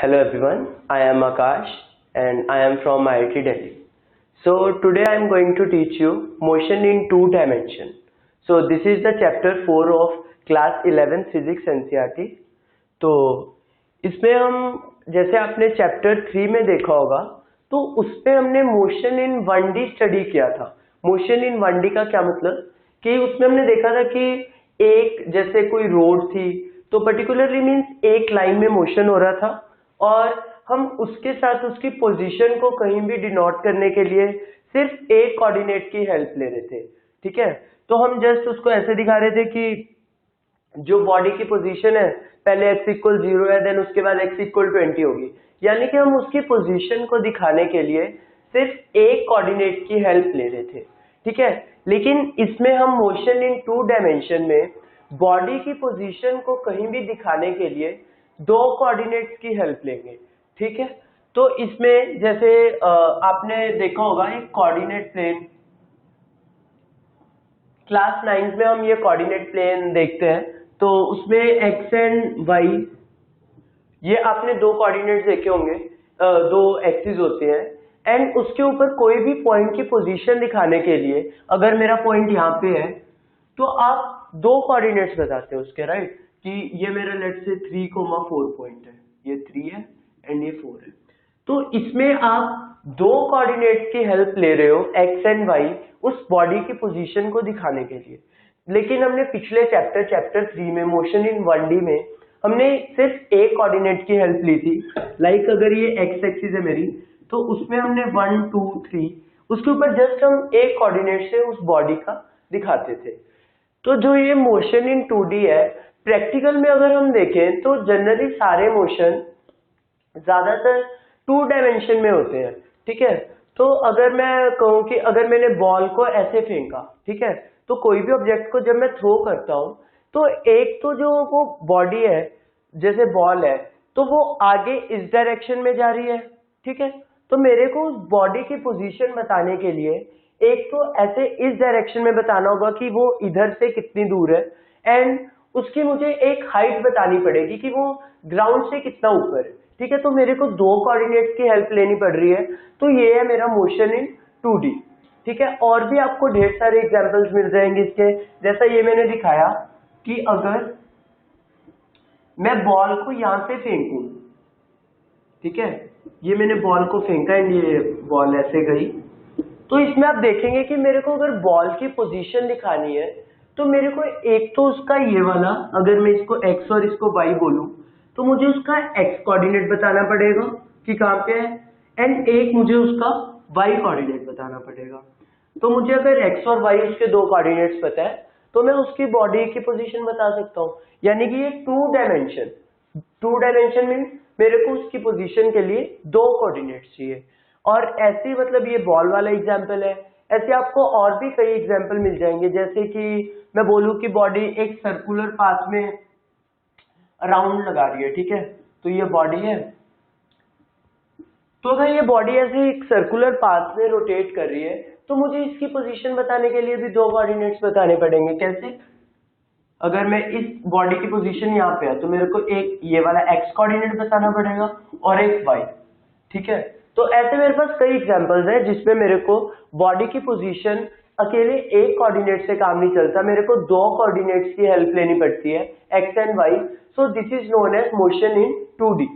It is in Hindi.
Hello everyone, I am Akash and I am from IIT Delhi. So today I am going to teach you motion in two dimension. So this is the chapter 4 of class 11 physics NCERT. तो इसमें हम जैसे आपने चैप्टर 3 में देखा होगा तो उसमें हमने मोशन इन 1D स्टडी किया था। मोशन इन 1D का क्या मतलब कि उसमें हमने देखा था कि एक जैसे कोई रोड थी तो पर्टिकुलरली मीन्स एक लाइन में मोशन हो रहा था और हम उसके साथ उसकी पोजीशन को कहीं भी डिनोट करने के लिए सिर्फ एक कोऑर्डिनेट की हेल्प ले रहे थे। ठीक है, तो हम जस्ट उसको ऐसे दिखा रहे थे कि जो बॉडी की पोजीशन है पहले x इक्वल 0 है, देन उसके बाद x इक्वल 20 होगी, यानी कि हम उसकी पोजीशन को दिखाने के लिए सिर्फ एक कोऑर्डिनेट की हेल्प ले रहे थे। ठीक है, लेकिन इसमें हम मोशन इन टू डायमेंशन में बॉडी की पोजीशन को कहीं भी दिखाने के लिए दो कोऑर्डिनेट्स की हेल्प लेंगे। ठीक है, तो इसमें जैसे आपने देखा होगा एक कोऑर्डिनेट प्लेन, क्लास 9 में हम ये कोऑर्डिनेट प्लेन देखते हैं तो उसमें x एंड y, ये आपने दो कोऑर्डिनेट्स देखे होंगे, दो एक्सिस होते हैं एंड उसके ऊपर कोई भी पॉइंट की पोजीशन दिखाने के लिए अगर मेरा पॉइंट यहाँ पे है तो आप दो कोऑर्डिनेट्स बताते हो उसके, राइट, कि ये मेरा लेट से 3,4 पॉइंट है, ये 3 है एंड ये 4 है। तो इसमें आप दो कोऑर्डिनेट्स की हेल्प ले रहे हो x एंड y उस बॉडी की पोजीशन को दिखाने के लिए। लेकिन हमने पिछले चैप्टर 3 में मोशन इन 1D में हमने सिर्फ एक कोऑर्डिनेट की हेल्प ली थी। लाइक अगर ये x एक्सिस है मेरी तो उसमें हमने 1 2 3 उसके ऊपर जस्ट हम एक कोऑर्डिनेट से उस बॉडी का दिखाते थे। तो जो ये मोशन इन 2D है, प्रैक्टिकल में अगर हम देखें तो जनरली सारे मोशन ज्यादातर टू डायमेंशन में होते हैं। ठीक है, तो अगर मैं कहूँ कि अगर मैंने बॉल को ऐसे फेंका, ठीक है, तो कोई भी ऑब्जेक्ट को जब मैं थ्रो करता हूँ तो एक तो जो वो बॉडी है जैसे बॉल है तो वो आगे इस डायरेक्शन में जा रही है। ठीक है, तो मेरे को उस बॉडी की पोजीशन बताने के लिए एक तो ऐसे इस डायरेक्शन में बताना होगा कि वो इधर से कितनी दूर है एंड उसकी मुझे एक हाइट बतानी पड़ेगी कि वो ग्राउंड से कितना ऊपर है। ठीक है, तो मेरे को दो कोऑर्डिनेट्स की हेल्प लेनी पड़ रही है, तो ये है मेरा मोशन इन 2D। ठीक है, और भी आपको ढेर सारे एग्जांपल्स मिल जाएंगे इसके, जैसा ये मैंने दिखाया कि अगर मैं बॉल को यहां से फेंकूं, ठीक है, ये मैंने बॉल को फेंका एंड ये बॉल ऐसे गई, तो इसमें आप देखेंगे कि मेरे को अगर बॉल की पोजीशन दिखानी है तो मेरे को एक तो उसका ये वाला, अगर मैं इसको x और इसको y बोलूं तो मुझे उसका x कोऑर्डिनेट बताना पड़ेगा कि कहाँ पे है एंड एक मुझे उसका y कोऑर्डिनेट बताना पड़ेगा। तो मुझे अगर x और y उसके दो कोऑर्डिनेट्स पता है तो मैं उसकी बॉडी की पोजीशन बता सकता हूँ, यानी कि ये टू डायमेंशन मीन्स मेरे को उसकी पोजीशन के लिए दो कोऑर्डिनेट्स चाहिए। और ऐसे मतलब ये बॉल वाला एग्जाम्पल है, ऐसे आपको और भी कई एग्जाम्पल मिल जाएंगे। जैसे कि मैं बोलूं कि बॉडी एक सर्कुलर पाथ में राउंड लगा रही है, ठीक है, तो ये बॉडी है, तो अगर ये बॉडी ऐसे एक सर्कुलर पाथ में रोटेट कर रही है तो मुझे इसकी पोजीशन बताने के लिए भी दो कोऑर्डिनेट्स बताने पड़ेंगे। कैसे? अगर मैं इस बॉडी की पोजीशन यहाँ पे है तो मेरे को एक ये वाला x कोऑर्डिनेट बताना पड़ेगा और एक y। ठीक है, तो ऐसे मेरे पास कई एग्जांपल्स हैं जिसमें मेरे को बॉडी की पोजीशन अकेले एक कोऑर्डिनेट से काम नहीं चलता, मेरे को दो कोऑर्डिनेट्स की हेल्प लेनी पड़ती है x and y। So this is known as motion in 2D।